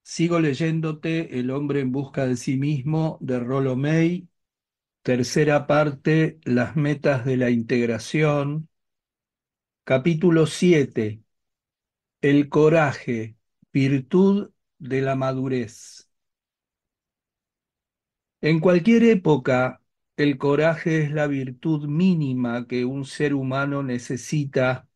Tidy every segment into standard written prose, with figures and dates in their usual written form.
Sigo leyéndote El hombre en busca de sí mismo de Rollo May, tercera parte, Las metas de la integración, capítulo 7, El coraje, virtud de la madurez. En cualquier época, el coraje es la virtud mínima que un ser humano necesita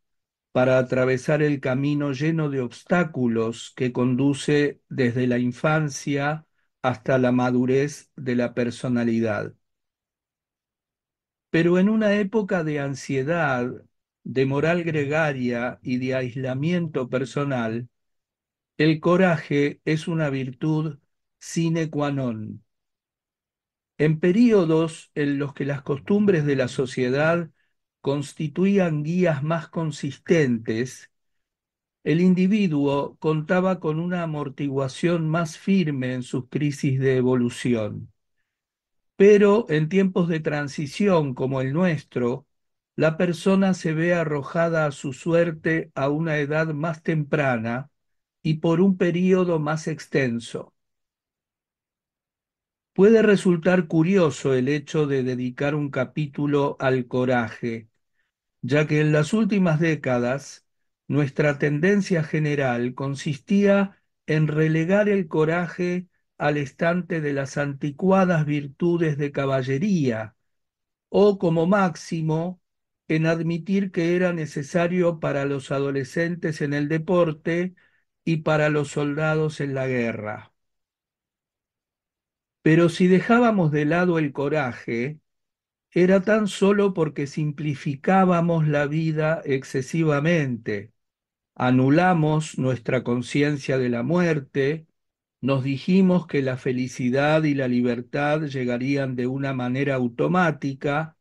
para atravesar el camino lleno de obstáculos que conduce desde la infancia hasta la madurez de la personalidad. Pero en una época de ansiedad, de moral gregaria y de aislamiento personal, el coraje es una virtud sine qua non. En períodos en los que las costumbres de la sociedad constituían guías más consistentes, el individuo contaba con una amortiguación más firme en sus crisis de evolución. Pero en tiempos de transición como el nuestro, la persona se ve arrojada a su suerte a una edad más temprana y por un período más extenso. Puede resultar curioso el hecho de dedicar un capítulo al coraje, ya que en las últimas décadas nuestra tendencia general consistía en relegar el coraje al estante de las anticuadas virtudes de caballería, o como máximo en admitir que era necesario para los adolescentes en el deporte y para los soldados en la guerra. Pero si dejábamos de lado el coraje, era tan solo porque simplificábamos la vida excesivamente, anulamos nuestra conciencia de la muerte, nos dijimos que la felicidad y la libertad llegarían de una manera automática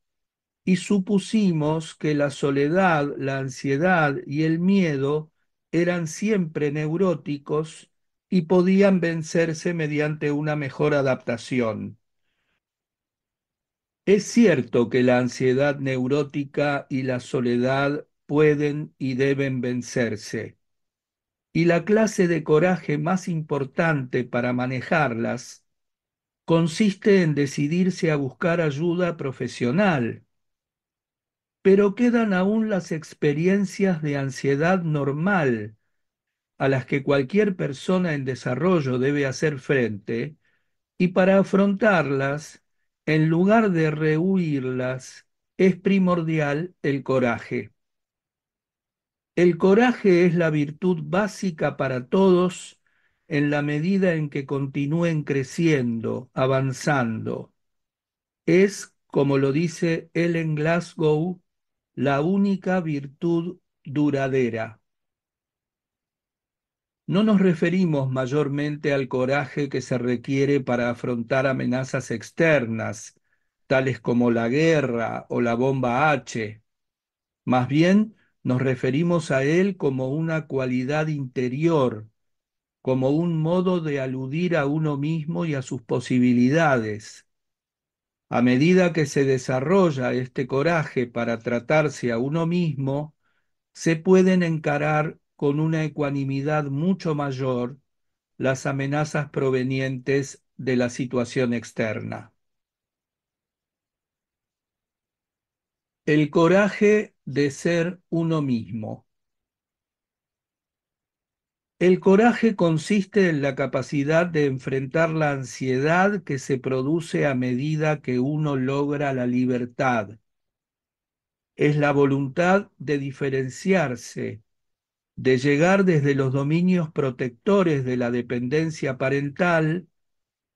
y supusimos que la soledad, la ansiedad y el miedo eran siempre neuróticos y podían vencerse mediante una mejor adaptación. Es cierto que la ansiedad neurótica y la soledad pueden y deben vencerse, y la clase de coraje más importante para manejarlas consiste en decidirse a buscar ayuda profesional, pero quedan aún las experiencias de ansiedad normal a las que cualquier persona en desarrollo debe hacer frente, y para afrontarlas, en lugar de rehuirlas, es primordial el coraje. El coraje es la virtud básica para todos en la medida en que continúen creciendo, avanzando. Es, como lo dice Ellen Glasgow, la única virtud duradera. No nos referimos mayormente al coraje que se requiere para afrontar amenazas externas, tales como la guerra o la bomba H. Más bien, nos referimos a él como una cualidad interior, como un modo de aludir a uno mismo y a sus posibilidades. A medida que se desarrolla este coraje para tratarse a uno mismo, se pueden encarar con una ecuanimidad mucho mayor las amenazas provenientes de la situación externa. El coraje de ser uno mismo. El coraje consiste en la capacidad de enfrentar la ansiedad que se produce a medida que uno logra la libertad. Es la voluntad de diferenciarse, de llegar desde los dominios protectores de la dependencia parental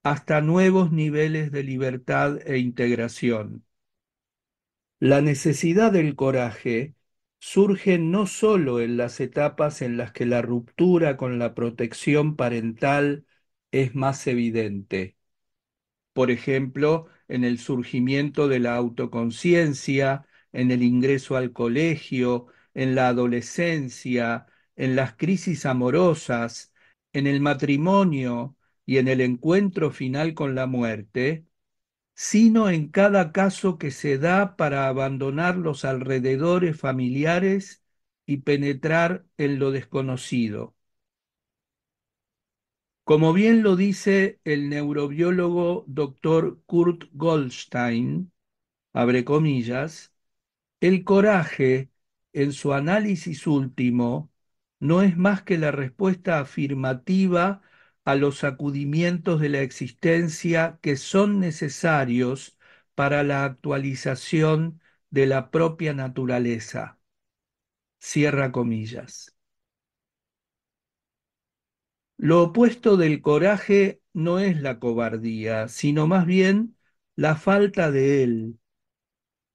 hasta nuevos niveles de libertad e integración. La necesidad del coraje surge no sólo en las etapas en las que la ruptura con la protección parental es más evidente, por ejemplo, en el surgimiento de la autoconciencia, en el ingreso al colegio, en la adolescencia, en las crisis amorosas, en el matrimonio y en el encuentro final con la muerte, sino en cada caso que se da para abandonar los alrededores familiares y penetrar en lo desconocido. Como bien lo dice el neurobiólogo doctor Kurt Goldstein, abre comillas, el coraje, en su análisis último, no es más que la respuesta afirmativa a los sacudimientos de la existencia que son necesarios para la actualización de la propia naturaleza. Cierra comillas. Lo opuesto del coraje no es la cobardía, sino más bien la falta de él.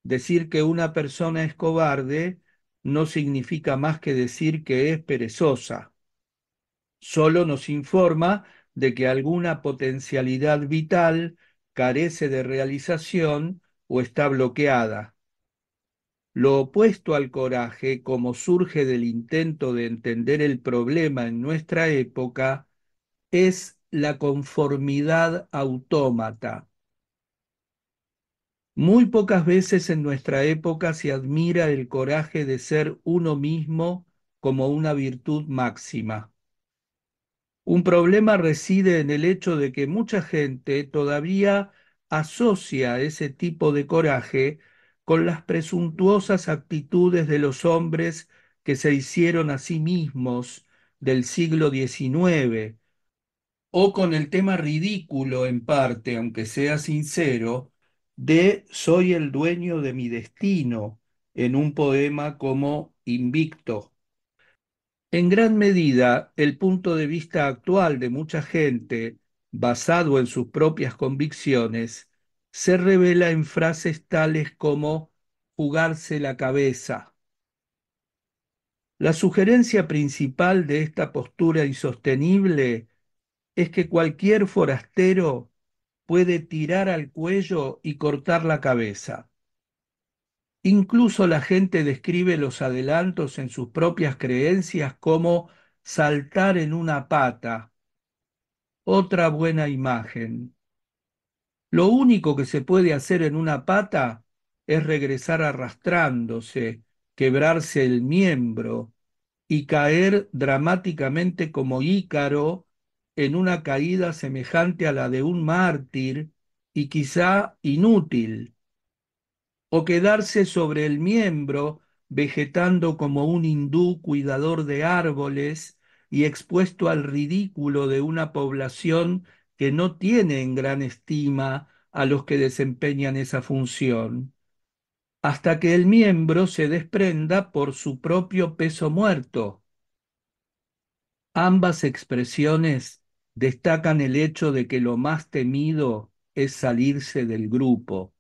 Decir que una persona es cobarde no significa más que decir que es perezosa. Solo nos informa de que alguna potencialidad vital carece de realización o está bloqueada. Lo opuesto al coraje, como surge del intento de entender el problema en nuestra época, es la conformidad autómata. Muy pocas veces en nuestra época se admira el coraje de ser uno mismo como una virtud máxima. Un problema reside en el hecho de que mucha gente todavía asocia ese tipo de coraje con las presuntuosas actitudes de los hombres que se hicieron a sí mismos del siglo XIX, o con el tema ridículo en parte, aunque sea sincero, de soy el dueño de mi destino en un poema como Invicto. En gran medida, el punto de vista actual de mucha gente, basado en sus propias convicciones, se revela en frases tales como jugarse la cabeza. La sugerencia principal de esta postura insostenible es que cualquier forastero puede tirar al cuello y cortar la cabeza. Incluso la gente describe los adelantos en sus propias creencias como saltar en una pata, otra buena imagen. Lo único que se puede hacer en una pata es regresar arrastrándose, quebrarse el miembro y caer dramáticamente como Ícaro en una caída semejante a la de un mártir y quizá inútil, o quedarse sobre el miembro vegetando como un hindú cuidador de árboles y expuesto al ridículo de una población que no tiene en gran estima a los que desempeñan esa función, hasta que el miembro se desprenda por su propio peso muerto. Ambas expresiones destacan el hecho de que lo más temido es salirse del grupo,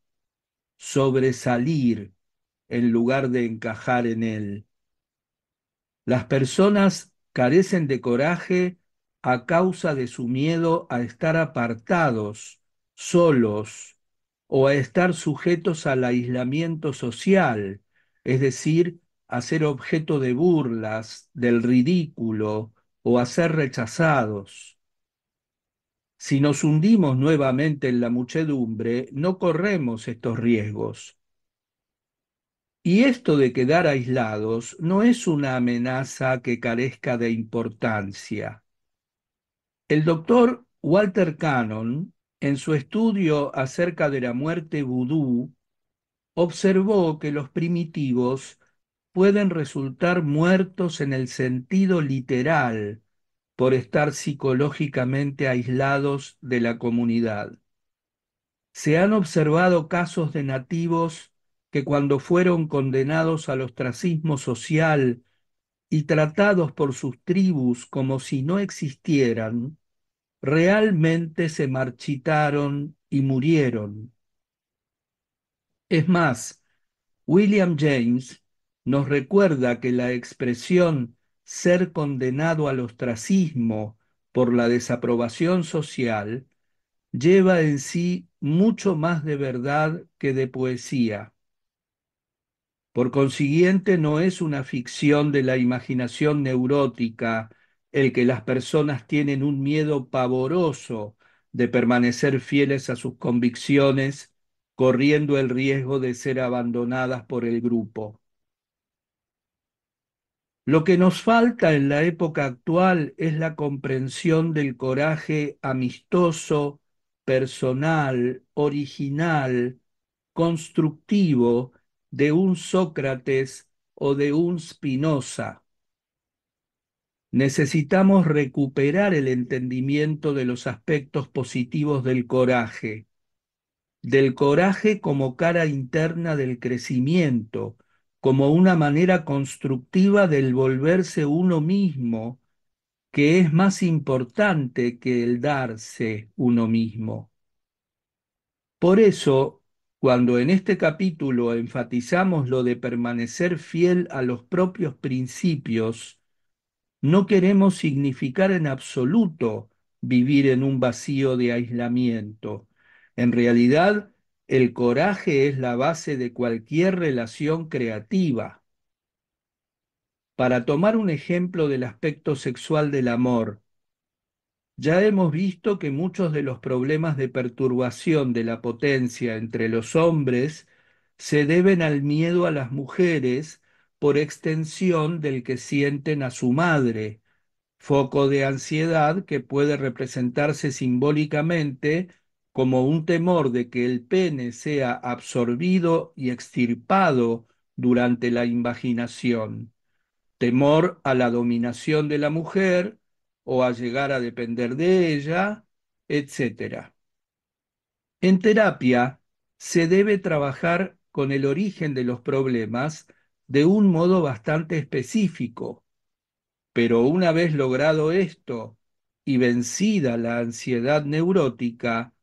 sobresalir en lugar de encajar en él. Las personas carecen de coraje a causa de su miedo a estar apartados, solos, o a estar sujetos al aislamiento social, es decir, a ser objeto de burlas, del ridículo o a ser rechazados. Si nos hundimos nuevamente en la muchedumbre, no corremos estos riesgos. Y esto de quedar aislados no es una amenaza que carezca de importancia. El doctor Walter Cannon, en su estudio acerca de la muerte vudú, observó que los primitivos pueden resultar muertos en el sentido literal por estar psicológicamente aislados de la comunidad. Se han observado casos de nativos que cuando fueron condenados al ostracismo social y tratados por sus tribus como si no existieran, realmente se marchitaron y murieron. Es más, William James nos recuerda que la expresión ser condenado al ostracismo por la desaprobación social lleva en sí mucho más de verdad que de poesía. Por consiguiente, no es una ficción de la imaginación neurótica el que las personas tienen un miedo pavoroso de permanecer fieles a sus convicciones, corriendo el riesgo de ser abandonadas por el grupo. Lo que nos falta en la época actual es la comprensión del coraje amistoso, personal, original, constructivo de un Sócrates o de un Spinoza. Necesitamos recuperar el entendimiento de los aspectos positivos del coraje como cara interna del crecimiento, como una manera constructiva del volverse uno mismo, que es más importante que el darse uno mismo. Por eso, cuando en este capítulo enfatizamos lo de permanecer fiel a los propios principios, no queremos significar en absoluto vivir en un vacío de aislamiento. En realidad, el coraje es la base de cualquier relación creativa. Para tomar un ejemplo del aspecto sexual del amor, ya hemos visto que muchos de los problemas de perturbación de la potencia entre los hombres se deben al miedo a las mujeres por extensión del que sienten a su madre, foco de ansiedad que puede representarse simbólicamente como un temor de que el pene sea absorbido y extirpado durante la invaginación, temor a la dominación de la mujer o a llegar a depender de ella, etcétera. En terapia se debe trabajar con el origen de los problemas de un modo bastante específico, pero una vez logrado esto y vencida la ansiedad neurótica,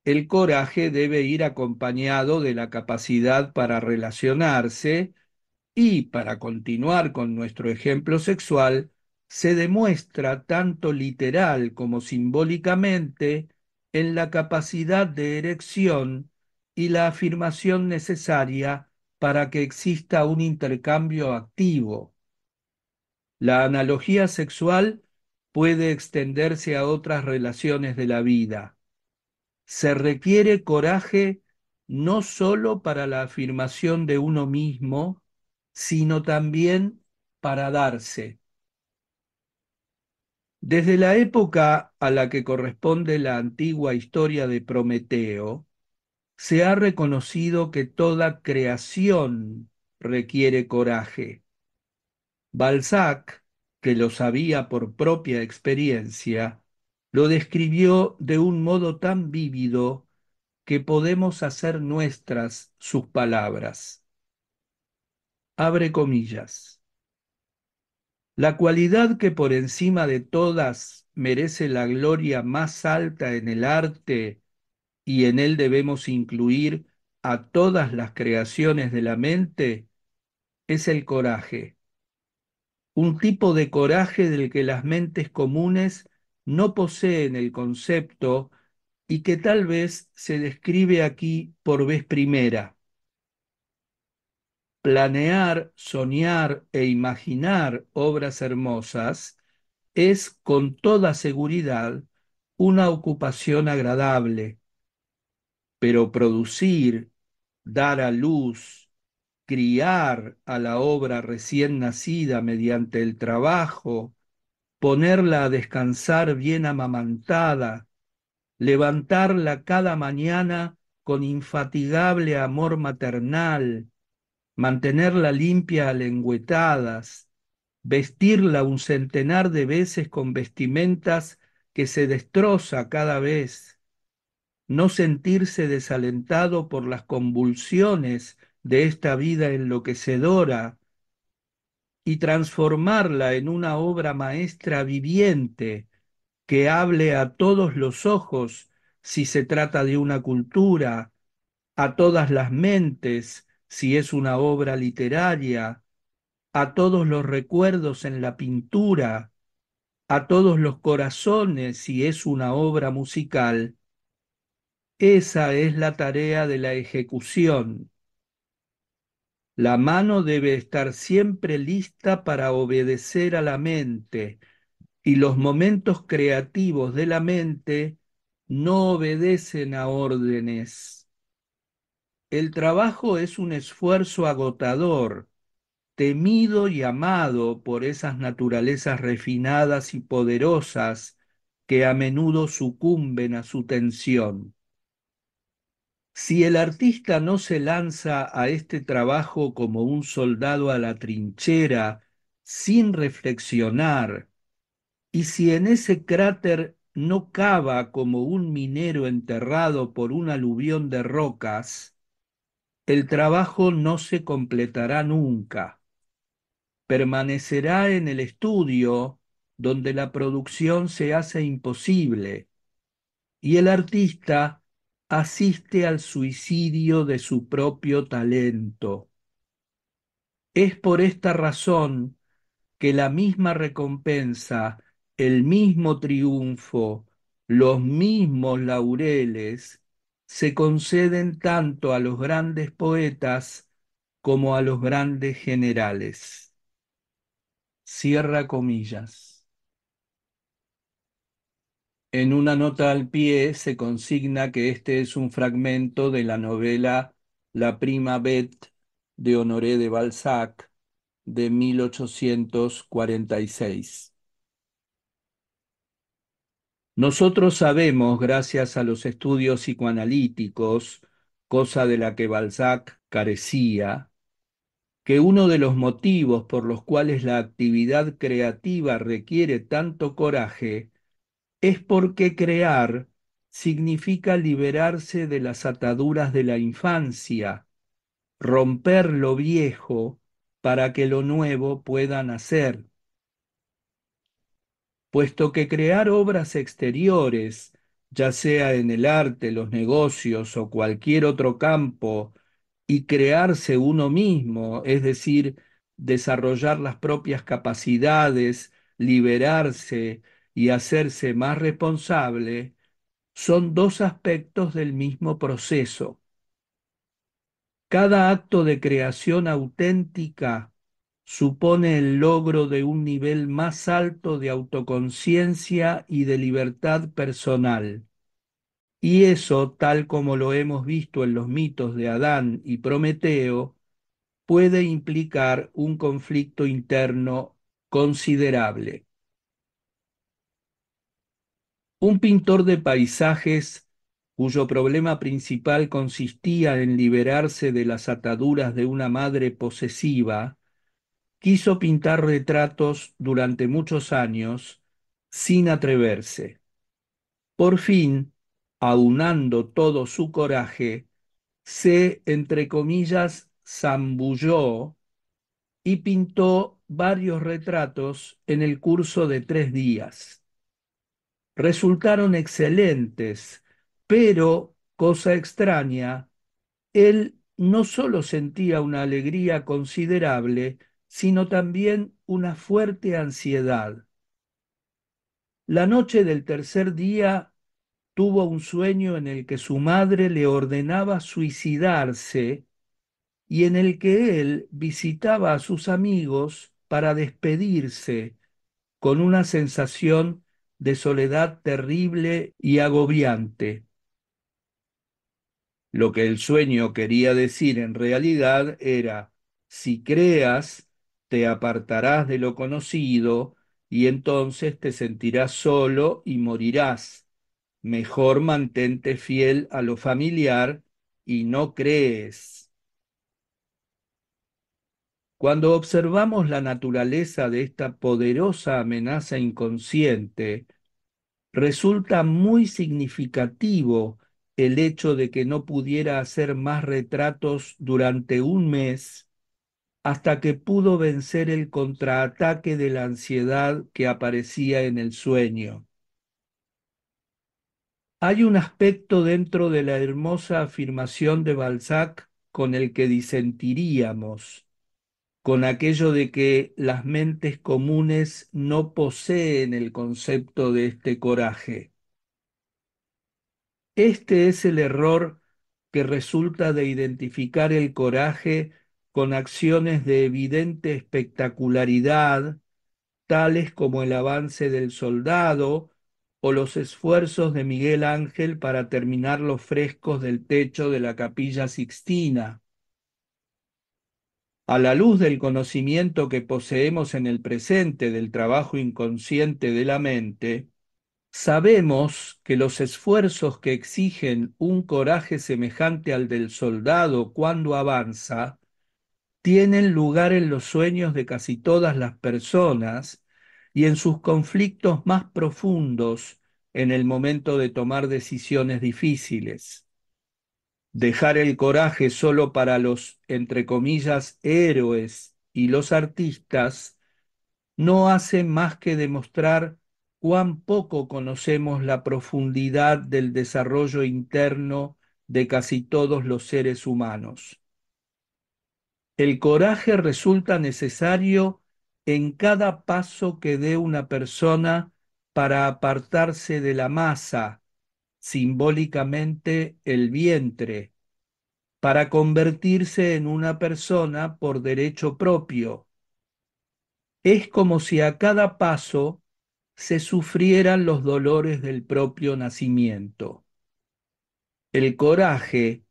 el coraje debe ir acompañado de la capacidad para relacionarse y, para continuar con nuestro ejemplo sexual, se demuestra tanto literal como simbólicamente en la capacidad de erección y la afirmación necesaria para que exista un intercambio activo. La analogía sexual puede extenderse a otras relaciones de la vida. Se requiere coraje no sólo para la afirmación de uno mismo, sino también para darse. Desde la época a la que corresponde la antigua historia de Prometeo, se ha reconocido que toda creación requiere coraje. Balzac, que lo sabía por propia experiencia, lo describió de un modo tan vívido que podemos hacer nuestras sus palabras. Abre comillas. La cualidad que por encima de todas merece la gloria más alta en el arte y en él debemos incluir a todas las creaciones de la mente es el coraje, un tipo de coraje del que las mentes comunes no poseen el concepto y que tal vez se describe aquí por vez primera. Planear, soñar e imaginar obras hermosas es con toda seguridad una ocupación agradable, pero producir, dar a luz, criar a la obra recién nacida mediante el trabajo, ponerla a descansar bien amamantada, levantarla cada mañana con infatigable amor maternal, mantenerla limpia a lengüetadas, vestirla un centenar de veces con vestimentas que se destroza cada vez, no sentirse desalentado por las convulsiones de esta vida enloquecedora y transformarla en una obra maestra viviente que hable a todos los ojos si se trata de una cultura, a todas las mentes si es una obra literaria, a todos los recuerdos en la pintura, a todos los corazones si es una obra musical. Esa es la tarea de la ejecución. La mano debe estar siempre lista para obedecer a la mente y los momentos creativos de la mente no obedecen a órdenes. El trabajo es un esfuerzo agotador temido y amado por esas naturalezas refinadas y poderosas que a menudo sucumben a su tensión. Si el artista no se lanza a este trabajo como un soldado a la trinchera, sin reflexionar, y si en ese cráter no cava como un minero enterrado por un aluvión de rocas, el trabajo no se completará nunca. Permanecerá en el estudio donde la producción se hace imposible y el artista asiste al suicidio de su propio talento. Es por esta razón que la misma recompensa, el mismo triunfo, los mismos laureles se conceden tanto a los grandes poetas como a los grandes generales. Cierra comillas. En una nota al pie se consigna que este es un fragmento de la novela La prima Bête de Honoré de Balzac de 1846. Nosotros sabemos, gracias a los estudios psicoanalíticos, cosa de la que Balzac carecía, que uno de los motivos por los cuales la actividad creativa requiere tanto coraje es porque crear significa liberarse de las ataduras de la infancia, romper lo viejo para que lo nuevo pueda nacer, puesto que crear obras exteriores, ya sea en el arte, los negocios o cualquier otro campo, y crearse uno mismo, es decir, desarrollar las propias capacidades, liberarse y hacerse más responsable, son dos aspectos del mismo proceso. Cada acto de creación auténtica supone el logro de un nivel más alto de autoconciencia y de libertad personal. Y eso, tal como lo hemos visto en los mitos de Adán y Prometeo, puede implicar un conflicto interno considerable. Un pintor de paisajes cuyo problema principal consistía en liberarse de las ataduras de una madre posesiva, quiso pintar retratos durante muchos años sin atreverse. Por fin, aunando todo su coraje, se, entre comillas, zambulló y pintó varios retratos en el curso de 3 días. Resultaron excelentes, pero, cosa extraña, él no solo sentía una alegría considerable, sino también una fuerte ansiedad. La noche del tercer día tuvo un sueño en el que su madre le ordenaba suicidarse y en el que él visitaba a sus amigos para despedirse con una sensación de soledad terrible y agobiante. Lo que el sueño quería decir en realidad era, si creas, te apartarás de lo conocido y entonces te sentirás solo y morirás. Mejor mantente fiel a lo familiar y no crees. Cuando observamos la naturaleza de esta poderosa amenaza inconsciente, resulta muy significativo el hecho de que no pudiera hacer más retratos durante un mes hasta que pudo vencer el contraataque de la ansiedad que aparecía en el sueño. Hay un aspecto dentro de la hermosa afirmación de Balzac con el que disentiríamos, con aquello de que las mentes comunes no poseen el concepto de este coraje. Este es el error que resulta de identificar el coraje con acciones de evidente espectacularidad, tales como el avance del soldado o los esfuerzos de Miguel Ángel para terminar los frescos del techo de la Capilla Sixtina. A la luz del conocimiento que poseemos en el presente del trabajo inconsciente de la mente, sabemos que los esfuerzos que exigen un coraje semejante al del soldado cuando avanza tienen lugar en los sueños de casi todas las personas y en sus conflictos más profundos en el momento de tomar decisiones difíciles. Dejar el coraje solo para los, entre comillas, héroes y los artistas no hace más que demostrar cuán poco conocemos la profundidad del desarrollo interno de casi todos los seres humanos. El coraje resulta necesario en cada paso que dé una persona para apartarse de la masa, simbólicamente el vientre, para convertirse en una persona por derecho propio. Es como si a cada paso se sufrieran los dolores del propio nacimiento. El coraje,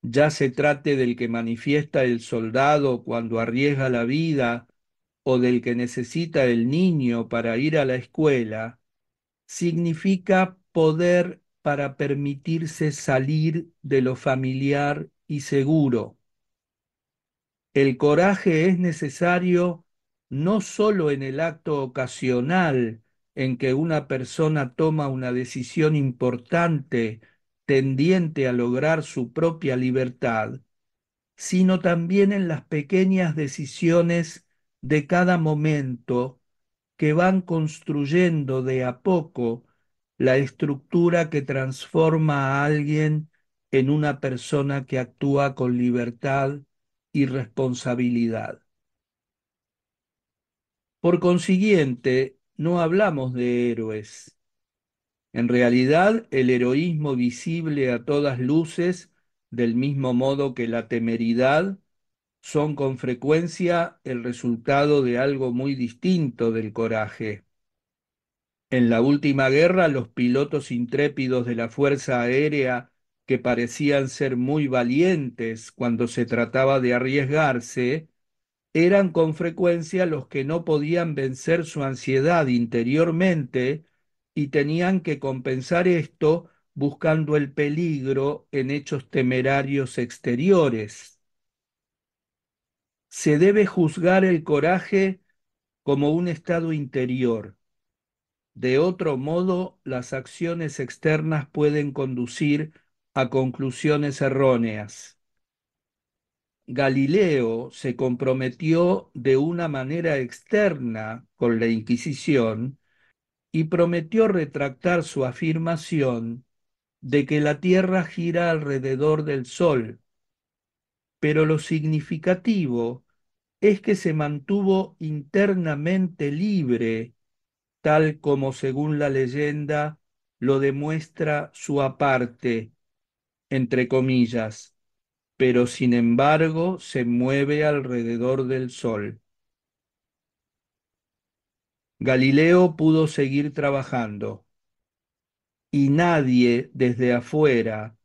ya se trate del que manifiesta el soldado cuando arriesga la vida o del que necesita el niño para ir a la escuela, significa poder para permitirse salir de lo familiar y seguro. El coraje es necesario no solo en el acto ocasional en que una persona toma una decisión importante tendiente a lograr su propia libertad, sino también en las pequeñas decisiones de cada momento que van construyendo de a poco la estructura que transforma a alguien en una persona que actúa con libertad y responsabilidad. Por consiguiente, no hablamos de héroes. En realidad, el heroísmo visible a todas luces, del mismo modo que la temeridad, son con frecuencia el resultado de algo muy distinto del coraje. En la última guerra, los pilotos intrépidos de la Fuerza Aérea, que parecían ser muy valientes cuando se trataba de arriesgarse, eran con frecuencia los que no podían vencer su ansiedad interiormente y tenían que compensar esto buscando el peligro en hechos temerarios exteriores. Se debe juzgar el coraje como un estado interior. De otro modo, las acciones externas pueden conducir a conclusiones erróneas. Galileo se comprometió de una manera externa con la Inquisición y prometió retractar su afirmación de que la Tierra gira alrededor del Sol, pero lo significativo es que se mantuvo internamente libre, tal como según la leyenda lo demuestra su aparte, entre comillas, pero sin embargo se mueve alrededor del Sol. Galileo pudo seguir trabajando y nadie desde afuera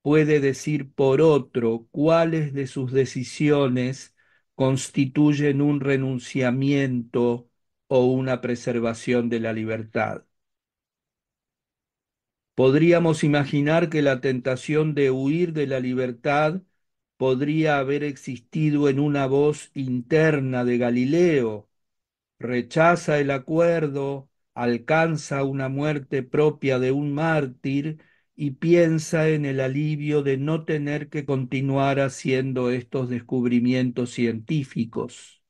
puede decir por otro cuáles de sus decisiones constituyen un renunciamiento o una preservación de la libertad. Podríamos imaginar que la tentación de huir de la libertad podría haber existido en una voz interna de Galileo. Rechaza el acuerdo, alcanza una muerte propia de un mártir y piensa en el alivio de no tener que continuar haciendo estos descubrimientos científicos.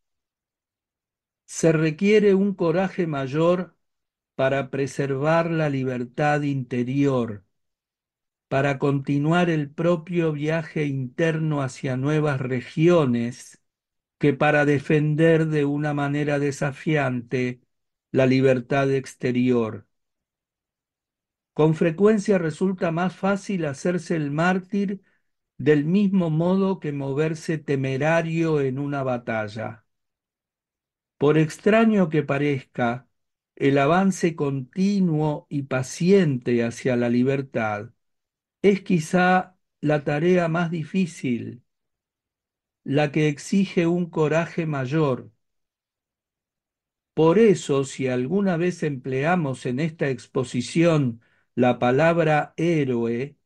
Se requiere un coraje mayor para preservar la libertad interior, para continuar el propio viaje interno hacia nuevas regiones, que para defender de una manera desafiante la libertad exterior. Con frecuencia resulta más fácil hacerse el mártir del mismo modo que moverse temerario en una batalla. Por extraño que parezca, el avance continuo y paciente hacia la libertad es quizá la tarea más difícil, la que exige un coraje mayor. Por eso, si alguna vez empleamos en esta exposición la palabra héroe,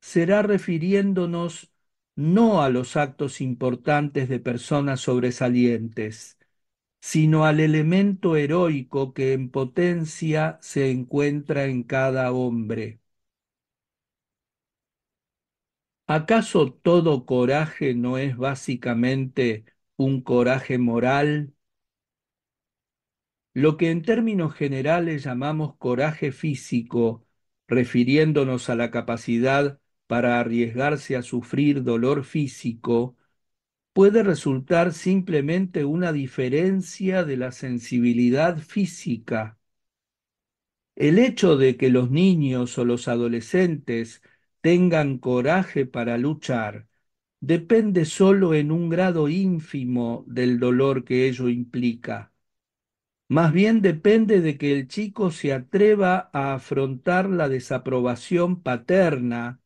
será refiriéndonos no a los actos importantes de personas sobresalientes, sino al elemento heroico que en potencia se encuentra en cada hombre. ¿Acaso todo coraje no es básicamente un coraje moral? Lo que en términos generales llamamos coraje físico, refiriéndonos a la capacidad para arriesgarse a sufrir dolor físico, puede resultar simplemente una diferencia de la sensibilidad física. El hecho de que los niños o los adolescentes tengan coraje para luchar depende solo en un grado ínfimo del dolor que ello implica. Más bien depende de que el chico se atreva a afrontar la desaprobación paterna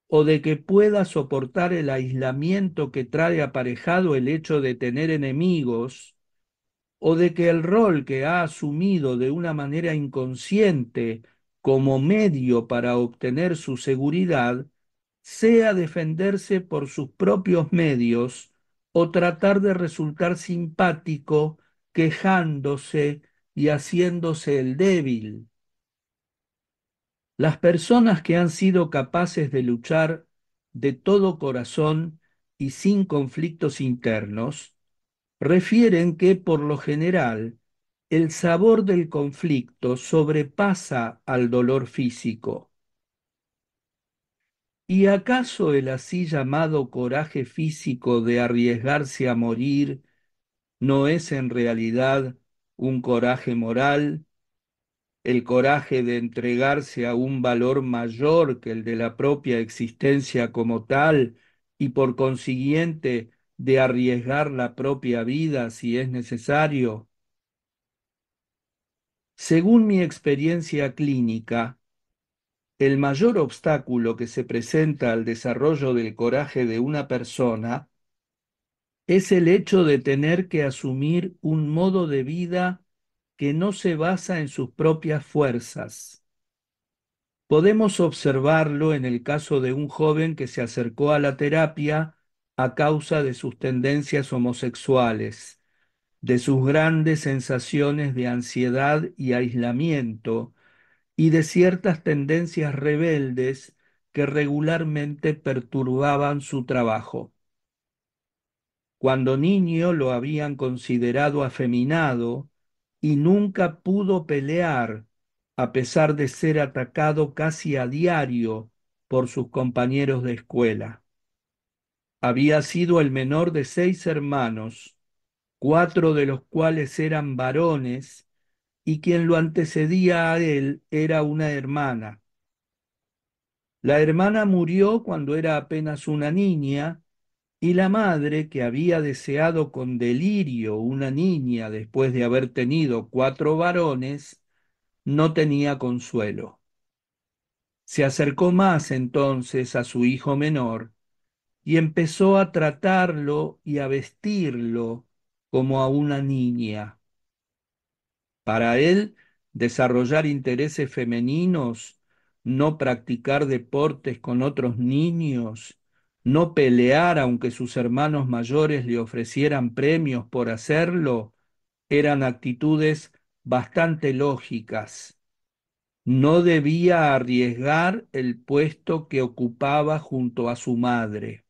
o de que pueda soportar el aislamiento que trae aparejado el hecho de tener enemigos, o de que el rol que ha asumido de una manera inconsciente como medio para obtener su seguridad sea defenderse por sus propios medios o tratar de resultar simpático quejándose y haciéndose el débil. Las personas que han sido capaces de luchar de todo corazón y sin conflictos internos, refieren que, por lo general, el sabor del conflicto sobrepasa al dolor físico. ¿Y acaso el así llamado coraje físico de arriesgarse a morir no es en realidad un coraje moral, el coraje de entregarse a un valor mayor que el de la propia existencia como tal y por consiguiente de arriesgar la propia vida si es necesario? Según mi experiencia clínica, el mayor obstáculo que se presenta al desarrollo del coraje de una persona es el hecho de tener que asumir un modo de vida que no se basa en sus propias fuerzas. Podemos observarlo en el caso de un joven que se acercó a la terapia a causa de sus tendencias homosexuales, de sus grandes sensaciones de ansiedad y aislamiento, y de ciertas tendencias rebeldes que regularmente perturbaban su trabajo. Cuando niño lo habían considerado afeminado y nunca pudo pelear, a pesar de ser atacado casi a diario por sus compañeros de escuela. Había sido el menor de 6 hermanos, 4 de los cuales eran varones, y quien lo antecedía a él era una hermana. La hermana murió cuando era apenas una niña, y la madre, que había deseado con delirio una niña después de haber tenido 4 varones, no tenía consuelo. Se acercó más entonces a su hijo menor y empezó a tratarlo y a vestirlo como a una niña. Para él, desarrollar intereses femeninos, no practicar deportes con otros niños, no pelear aunque sus hermanos mayores le ofrecieran premios por hacerlo, eran actitudes bastante lógicas. No debía arriesgar el puesto que ocupaba junto a su madre,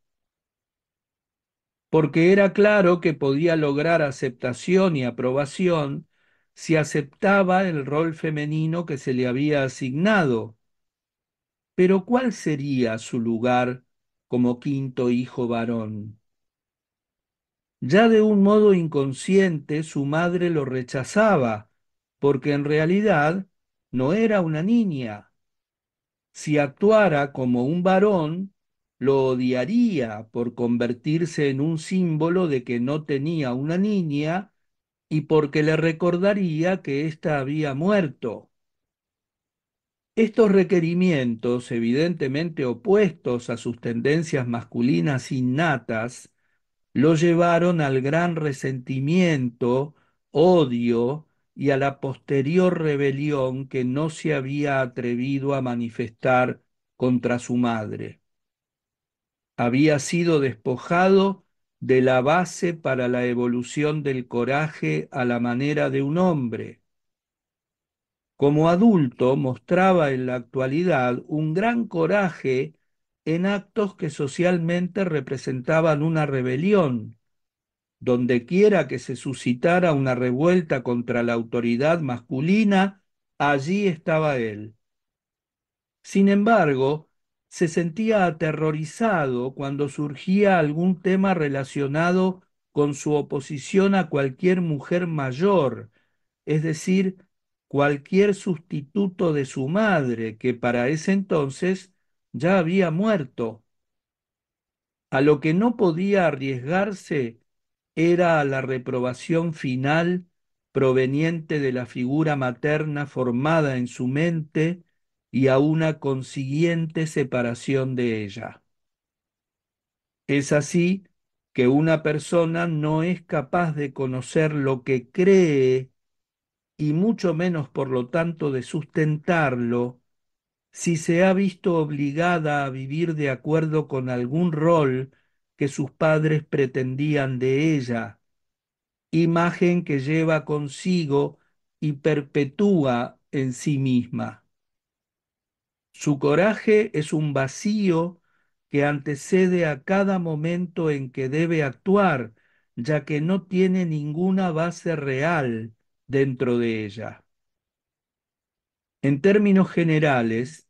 porque era claro que podía lograr aceptación y aprobación si aceptaba el rol femenino que se le había asignado. Pero ¿cuál sería su lugar como quinto hijo varón? Ya de un modo inconsciente su madre lo rechazaba, porque en realidad no era una niña. Si actuara como un varón, lo odiaría por convertirse en un símbolo de que no tenía una niña y porque le recordaría que ésta había muerto. Estos requerimientos, evidentemente opuestos a sus tendencias masculinas innatas, lo llevaron al gran resentimiento, odio y a la posterior rebelión que no se había atrevido a manifestar contra su madre. Había sido despojado de la base para la evolución del coraje a la manera de un hombre. Como adulto mostraba en la actualidad un gran coraje en actos que socialmente representaban una rebelión. Donde quiera que se suscitara una revuelta contra la autoridad masculina, allí estaba él. Sin embargo, se sentía aterrorizado cuando surgía algún tema relacionado con su oposición a cualquier mujer mayor, es decir, cualquier sustituto de su madre, que para ese entonces ya había muerto. A lo que no podía arriesgarse era a la reprobación final proveniente de la figura materna formada en su mente y a una consiguiente separación de ella. Es así que una persona no es capaz de conocer lo que cree y mucho menos por lo tanto de sustentarlo si se ha visto obligada a vivir de acuerdo con algún rol que sus padres pretendían de ella, imagen que lleva consigo y perpetúa en sí misma. Su coraje es un vacío que antecede a cada momento en que debe actuar, ya que no tiene ninguna base real dentro de ella. En términos generales,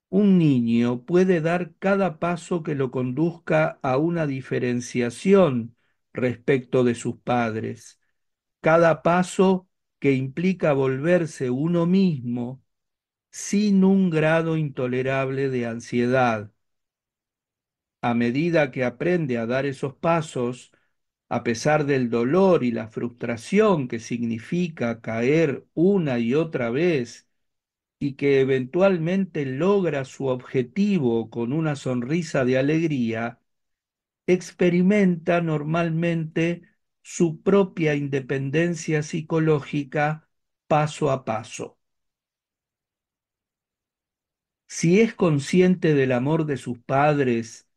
un niño puede dar cada paso que lo conduzca a una diferenciación respecto de sus padres, cada paso que implica volverse uno mismo sin un grado intolerable de ansiedad. A medida que aprende a dar esos pasos, a pesar del dolor y la frustración que significa caer una y otra vez, y que eventualmente logra su objetivo con una sonrisa de alegría, experimenta normalmente su propia independencia psicológica paso a paso. Si es consciente del amor de sus padres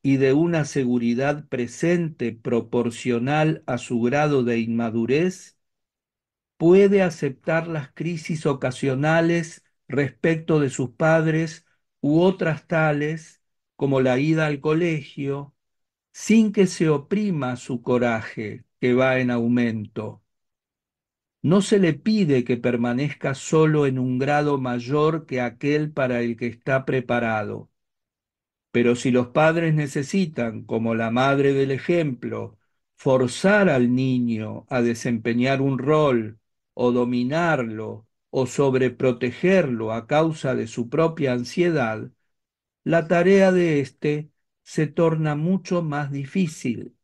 y de una seguridad presente proporcional a su grado de inmadurez, puede aceptar las crisis ocasionales respecto de sus padres u otras tales, como la ida al colegio, sin que se oprima su coraje, que va en aumento. No se le pide que permanezca solo en un grado mayor que aquel para el que está preparado. Pero si los padres necesitan, como la madre del ejemplo, forzar al niño a desempeñar un rol o dominarlo o sobreprotegerlo a causa de su propia ansiedad, la tarea de éste se torna mucho más difícil.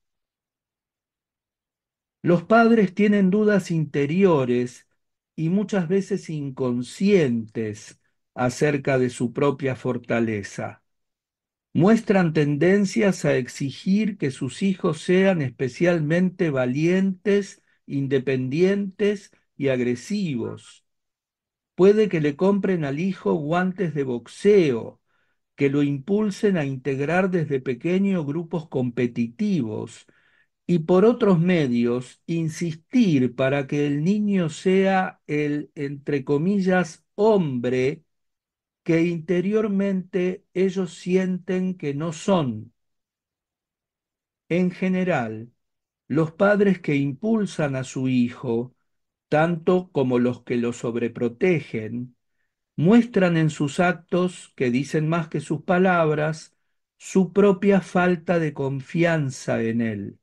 Los padres tienen dudas interiores y muchas veces inconscientes acerca de su propia fortaleza. Muestran tendencias a exigir que sus hijos sean especialmente valientes, independientes y agresivos. Puede que le compren al hijo guantes de boxeo, que lo impulsen a integrar desde pequeño grupos competitivos y por otros medios insistir para que el niño sea el, entre comillas, hombre que interiormente ellos sienten que no son. En general, los padres que impulsan a su hijo, tanto como los que lo sobreprotegen, muestran en sus actos, que dicen más que sus palabras, su propia falta de confianza en él.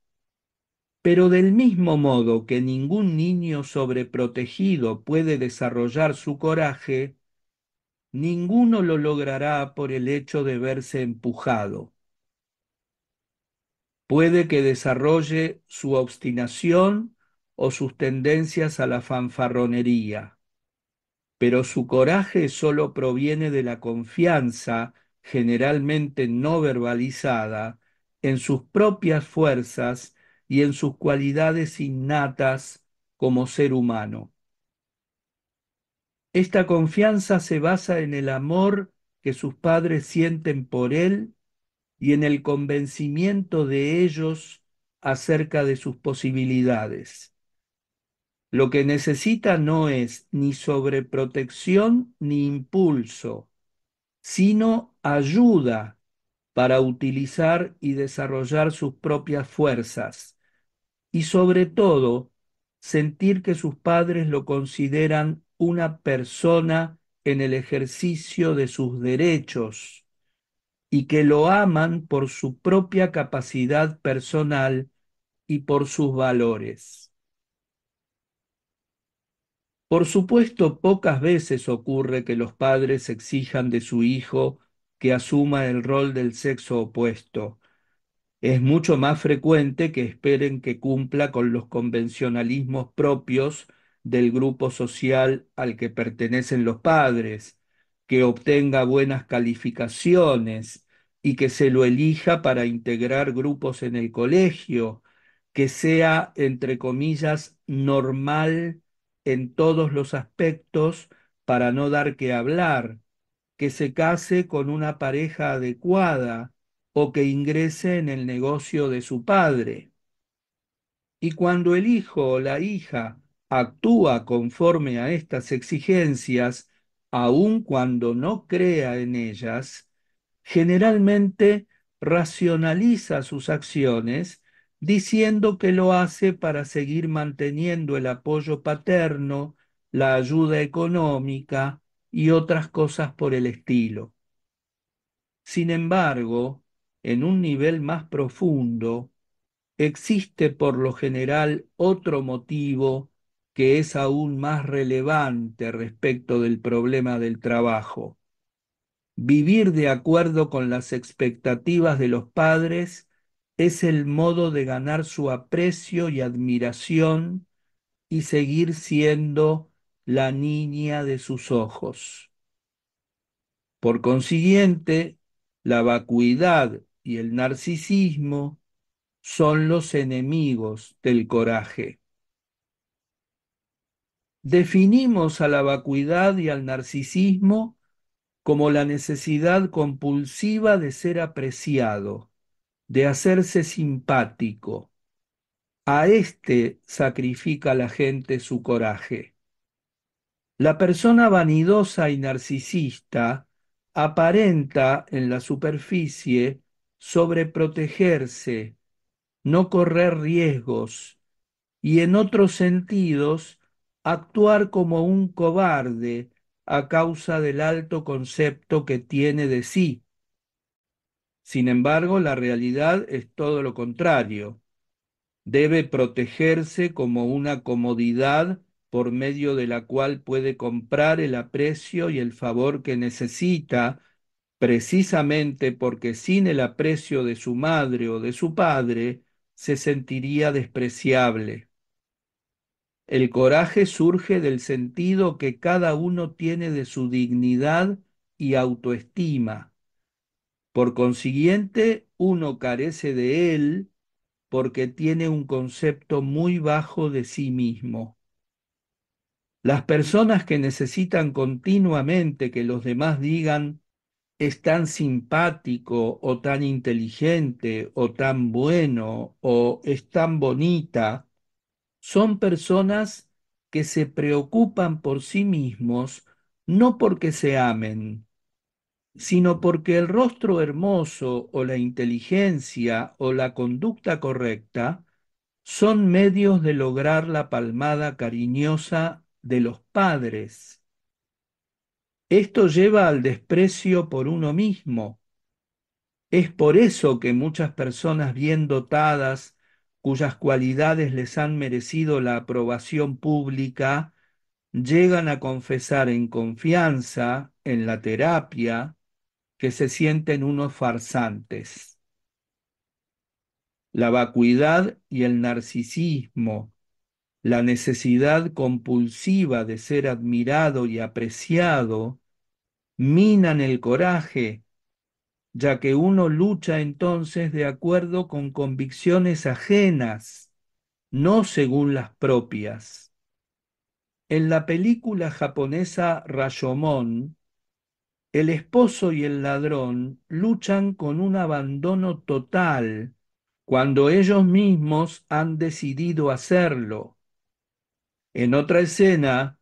Pero del mismo modo que ningún niño sobreprotegido puede desarrollar su coraje, ninguno lo logrará por el hecho de verse empujado. Puede que desarrolle su obstinación o sus tendencias a la fanfarronería, pero su coraje solo proviene de la confianza, generalmente no verbalizada, en sus propias fuerzas y en sus cualidades innatas como ser humano. Esta confianza se basa en el amor que sus padres sienten por él y en el convencimiento de ellos acerca de sus posibilidades. Lo que necesita no es ni sobreprotección ni impulso, sino ayuda para utilizar y desarrollar sus propias fuerzas y sobre todo sentir que sus padres lo consideran una persona en el ejercicio de sus derechos y que lo aman por su propia capacidad personal y por sus valores. Por supuesto, pocas veces ocurre que los padres exijan de su hijo que asuma el rol del sexo opuesto. Es mucho más frecuente que esperen que cumpla con los convencionalismos propios del grupo social al que pertenecen los padres, que obtenga buenas calificaciones y que se lo elija para integrar grupos en el colegio, que sea, entre comillas, normal en todos los aspectos para no dar que hablar, que se case con una pareja adecuada o que ingrese en el negocio de su padre. Y cuando el hijo o la hija actúa conforme a estas exigencias, aun cuando no crea en ellas, generalmente racionaliza sus acciones diciendo que lo hace para seguir manteniendo el apoyo paterno, la ayuda económica y otras cosas por el estilo. Sin embargo, en un nivel más profundo, existe por lo general otro motivo que es aún más relevante respecto del problema del trabajo. Vivir de acuerdo con las expectativas de los padres es el modo de ganar su aprecio y admiración y seguir siendo la niña de sus ojos. Por consiguiente, la vacuidad y el narcisismo son los enemigos del coraje. Definimos a la vacuidad y al narcisismo como la necesidad compulsiva de ser apreciado, de hacerse simpático. A este sacrifica la gente su coraje. La persona vanidosa y narcisista aparenta en la superficie sobreprotegerse, no correr riesgos y en otros sentidos actuar como un cobarde a causa del alto concepto que tiene de sí. Sin embargo, la realidad es todo lo contrario. Debe protegerse como una comodidad por medio de la cual puede comprar el aprecio y el favor que necesita, precisamente porque sin el aprecio de su madre o de su padre se sentiría despreciable. El coraje surge del sentido que cada uno tiene de su dignidad y autoestima. Por consiguiente, uno carece de él porque tiene un concepto muy bajo de sí mismo. Las personas que necesitan continuamente que los demás digan es tan simpático o tan inteligente o tan bueno o es tan bonita, son personas que se preocupan por sí mismos no porque se amen, sino porque el rostro hermoso o la inteligencia o la conducta correcta son medios de lograr la palmada cariñosa de los padres. Esto lleva al desprecio por uno mismo. Es por eso que muchas personas bien dotadas, cuyas cualidades les han merecido la aprobación pública, llegan a confesar en confianza, en la terapia, que se sienten unos farsantes. La vacuidad y el narcisismo, la necesidad compulsiva de ser admirado y apreciado, minan el coraje ya que uno lucha entonces de acuerdo con convicciones ajenas, no según las propias. En la película japonesa Rashomon, el esposo y el ladrón luchan con un abandono total cuando ellos mismos han decidido hacerlo. En otra escena,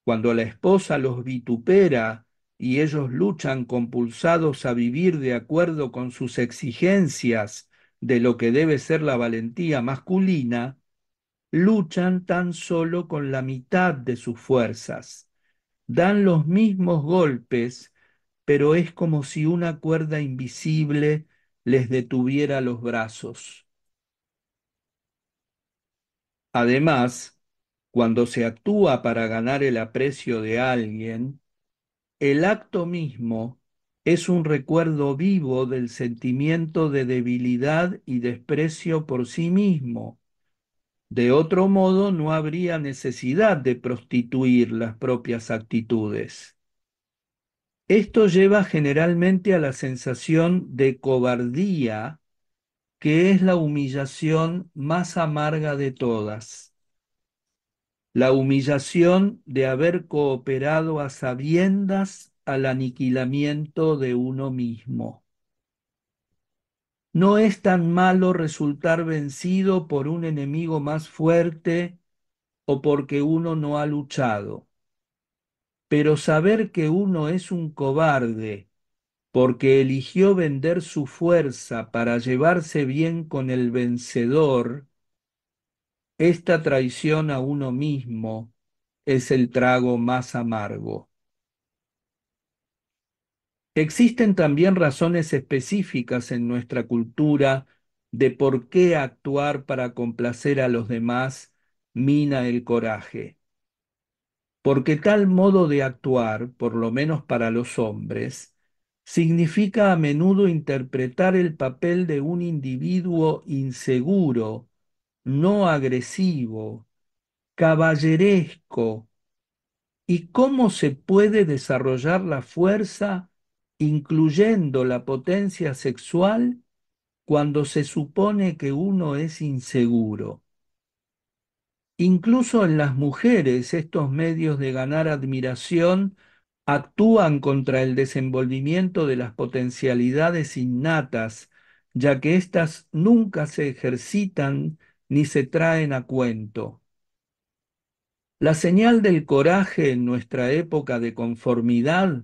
cuando la esposa los vitupera y ellos luchan compulsados a vivir de acuerdo con sus exigencias de lo que debe ser la valentía masculina, luchan tan solo con la mitad de sus fuerzas. Dan los mismos golpes, pero es como si una cuerda invisible les detuviera los brazos. Además, cuando se actúa para ganar el aprecio de alguien, el acto mismo es un recuerdo vivo del sentimiento de debilidad y desprecio por sí mismo. De otro modo, no habría necesidad de prostituir las propias actitudes. Esto lleva generalmente a la sensación de cobardía, que es la humillación más amarga de todas. La humillación de haber cooperado a sabiendas al aniquilamiento de uno mismo. No es tan malo resultar vencido por un enemigo más fuerte o porque uno no ha luchado, pero saber que uno es un cobarde porque eligió vender su fuerza para llevarse bien con el vencedor, esta traición a uno mismo es el trago más amargo. Existen también razones específicas en nuestra cultura de por qué actuar para complacer a los demás mina el coraje. Porque tal modo de actuar, por lo menos para los hombres, significa a menudo interpretar el papel de un individuo inseguro, no agresivo, caballeresco, y cómo se puede desarrollar la fuerza, incluyendo la potencia sexual, cuando se supone que uno es inseguro. Incluso en las mujeres, estos medios de ganar admiración actúan contra el desenvolvimiento de las potencialidades innatas, ya que éstas nunca se ejercitan ni se traen a cuento. La señal del coraje en nuestra época de conformidad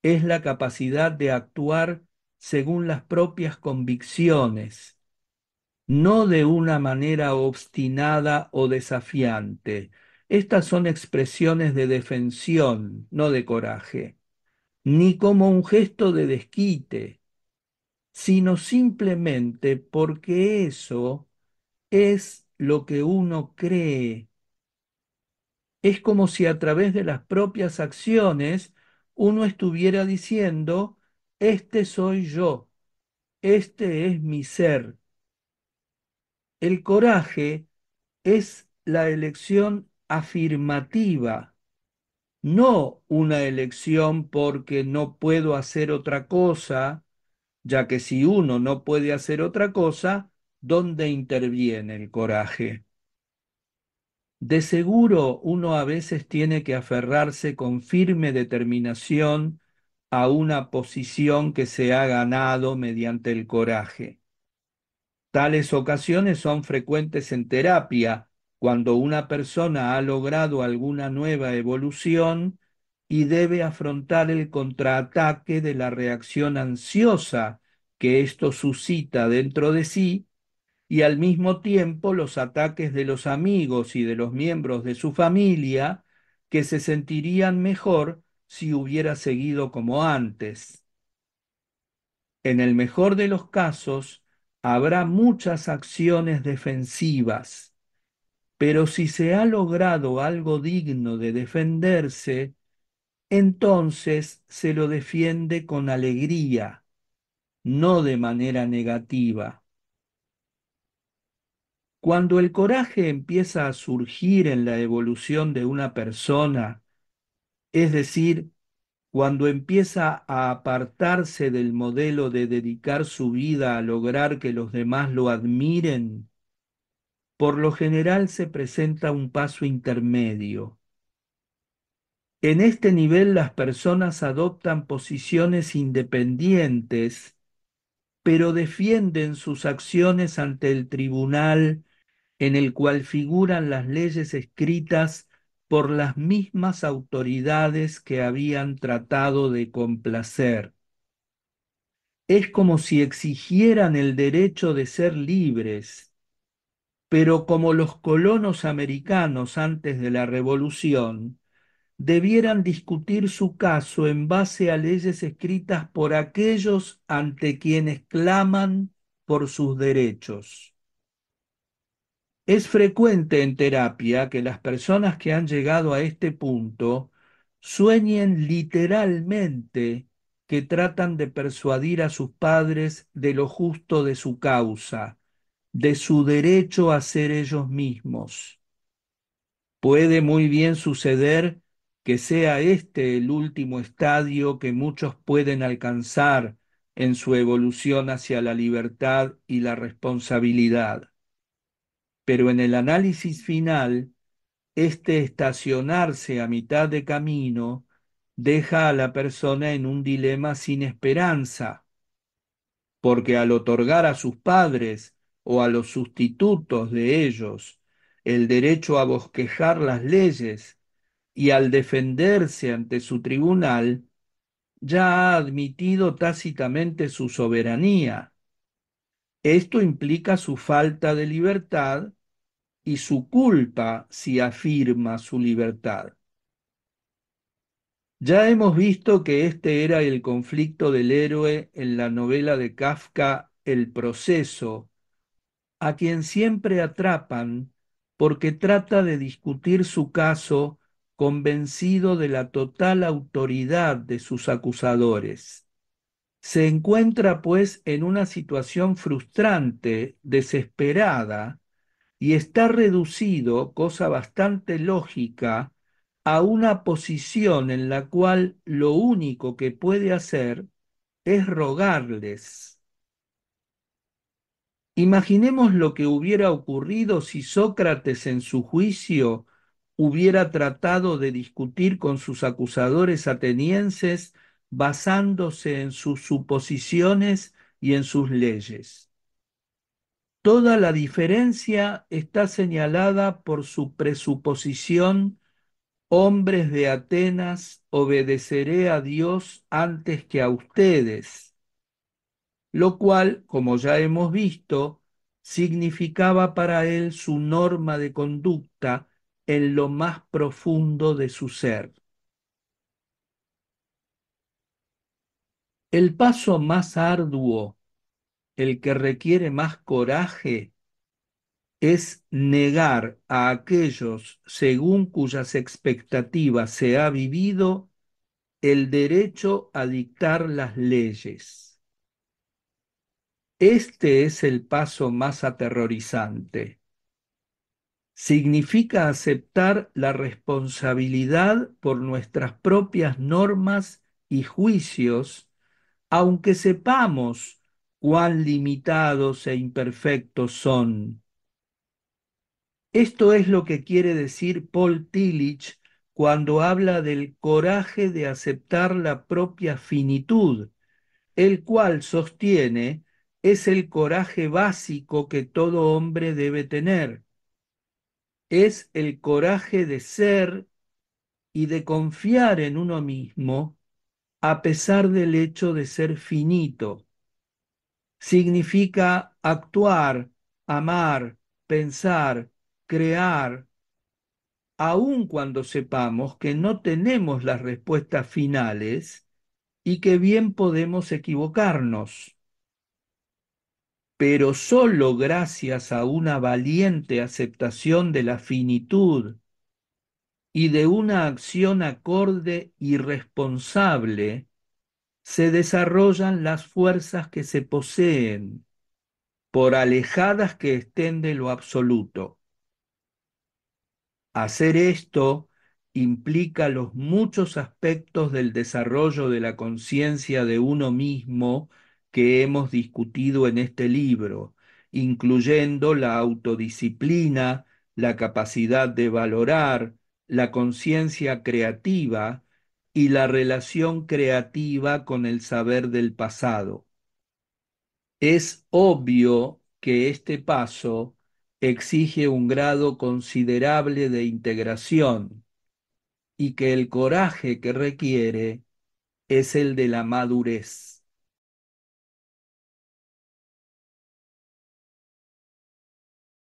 es la capacidad de actuar según las propias convicciones, no de una manera obstinada o desafiante. Estas son expresiones de defensión, no de coraje, ni como un gesto de desquite, sino simplemente porque eso es lo que uno cree. Es como si a través de las propias acciones uno estuviera diciendo, este soy yo, este es mi ser. El coraje es la elección afirmativa, no una elección porque no puedo hacer otra cosa, ya que si uno no puede hacer otra cosa, ¿dónde interviene el coraje? De seguro uno a veces tiene que aferrarse con firme determinación a una posición que se ha ganado mediante el coraje. Tales ocasiones son frecuentes en terapia, cuando una persona ha logrado alguna nueva evolución y debe afrontar el contraataque de la reacción ansiosa que esto suscita dentro de sí y al mismo tiempo los ataques de los amigos y de los miembros de su familia que se sentirían mejor si hubiera seguido como antes. En el mejor de los casos, habrá muchas acciones defensivas, pero si se ha logrado algo digno de defenderse, entonces se lo defiende con alegría, no de manera negativa. Cuando el coraje empieza a surgir en la evolución de una persona, es decir, cuando empieza a apartarse del modelo de dedicar su vida a lograr que los demás lo admiren, por lo general se presenta un paso intermedio. En este nivel las personas adoptan posiciones independientes, pero defienden sus acciones ante el tribunal en el cual figuran las leyes escritas por las mismas autoridades que habían tratado de complacer. Es como si exigieran el derecho de ser libres, pero como los colonos americanos antes de la Revolución, debieran discutir su caso en base a leyes escritas por aquellos ante quienes claman por sus derechos. Es frecuente en terapia que las personas que han llegado a este punto sueñen literalmente que tratan de persuadir a sus padres de lo justo de su causa, de su derecho a ser ellos mismos. Puede muy bien suceder que sea este el último estadio que muchos pueden alcanzar en su evolución hacia la libertad y la responsabilidad. Pero en el análisis final, este estacionarse a mitad de camino deja a la persona en un dilema sin esperanza, porque al otorgar a sus padres o a los sustitutos de ellos el derecho a bosquejar las leyes y al defenderse ante su tribunal, ya ha admitido tácitamente su soberanía. Esto implica su falta de libertad y su culpa si afirma su libertad. Ya hemos visto que este era el conflicto del héroe en la novela de Kafka El proceso, a quien siempre atrapan porque trata de discutir su caso convencido de la total autoridad de sus acusadores. Se encuentra pues en una situación frustrante, desesperada, y está reducido, cosa bastante lógica, a una posición en la cual lo único que puede hacer es rogarles. Imaginemos lo que hubiera ocurrido si Sócrates en su juicio hubiera tratado de discutir con sus acusadores atenienses basándose en sus suposiciones y en sus leyes. Toda la diferencia está señalada por su presuposición: hombres de Atenas, obedeceré a Dios antes que a ustedes, lo cual, como ya hemos visto, significaba para él su norma de conducta en lo más profundo de su ser. El paso más arduo, el que requiere más coraje, es negar a aquellos según cuyas expectativas se ha vivido el derecho a dictar las leyes. Este es el paso más aterrorizante. Significa aceptar la responsabilidad por nuestras propias normas y juicios, aunque sepamos cuán limitados e imperfectos son. Esto es lo que quiere decir Paul Tillich cuando habla del coraje de aceptar la propia finitud, el cual sostiene es el coraje básico que todo hombre debe tener. Es el coraje de ser y de confiar en uno mismo a pesar del hecho de ser finito. Significa actuar, amar, pensar, crear, aun cuando sepamos que no tenemos las respuestas finales y que bien podemos equivocarnos. Pero sólo gracias a una valiente aceptación de la finitud y de una acción acorde y responsable, se desarrollan las fuerzas que se poseen, por alejadas que estén de lo absoluto. Hacer esto implica los muchos aspectos del desarrollo de la conciencia de uno mismo que hemos discutido en este libro, incluyendo la autodisciplina, la capacidad de valorar, la conciencia creativa y la relación creativa con el saber del pasado. Es obvio que este paso exige un grado considerable de integración y que el coraje que requiere es el de la madurez.